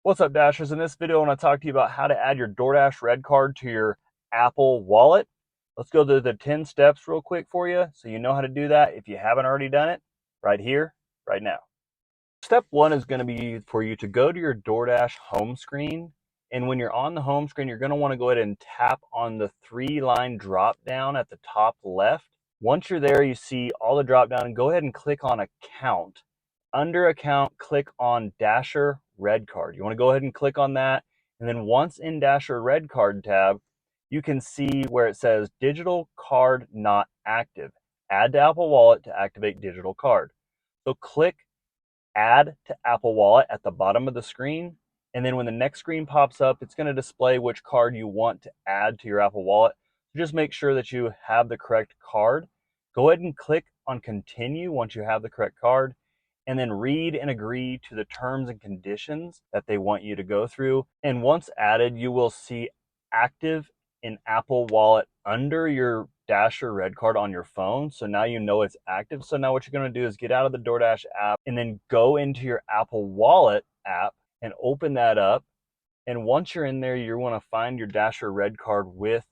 What's up, Dashers? In this video, I want to talk to you about how to add your DoorDash Red Card to your Apple Wallet. Let's go through the 10 steps real quick for you so you know how to do that if you haven't already done it right here, right now. Step one is going to be for you to go to your DoorDash home screen. And when you're on the home screen, you're going to want to go ahead and tap on the 3-line drop down at the top left. Once you're there, you see all the drop down, and go ahead and click on Account. Under Account, click on Dasher Red Card. You want to go ahead and click on that. And then once in Dasher Red Card tab, you can see where it says Digital Card Not Active. Add to Apple Wallet to activate digital card. So click Add to Apple Wallet at the bottom of the screen. And then when the next screen pops up, it's going to display which card you want to add to your Apple Wallet. So just make sure that you have the correct card. Go ahead and click on Continue once you have the correct card, and then read and agree to the terms and conditions that they want you to go through. And once added, you will see Active in Apple Wallet under your Dasher Red Card on your phone. So now you know it's active. So now what you're going to do is get out of the DoorDash app and then go into your Apple Wallet app and open that up. And once you're in there, you want to find your Dasher Red Card with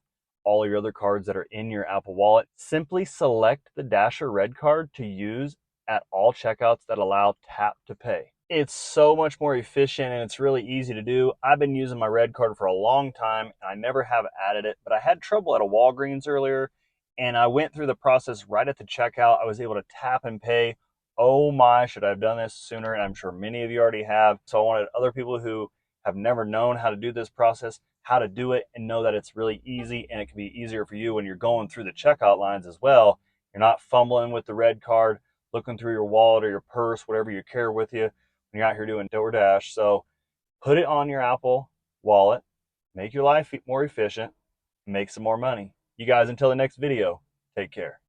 all your other cards that are in your Apple Wallet. Simply select the Dasher Red Card to use at all checkouts that allow tap to pay. It's so much more efficient and it's really easy to do. I've been using my Red Card for a long time and I never have added it, but I had trouble at a Walgreens earlier and I went through the process right at the checkout. I was able to tap and pay. Oh my, should I have done this sooner? And I'm sure many of you already have. So I wanted other people who have never known how to do this process, how to do it, and know that it's really easy and it can be easier for you when you're going through the checkout lines as well. You're not fumbling with the Red Card, looking through your wallet or your purse, whatever you carry with you when you're out here doing DoorDash. So put it on your Apple Wallet, make your life more efficient, make some more money. You guys, until the next video, take care.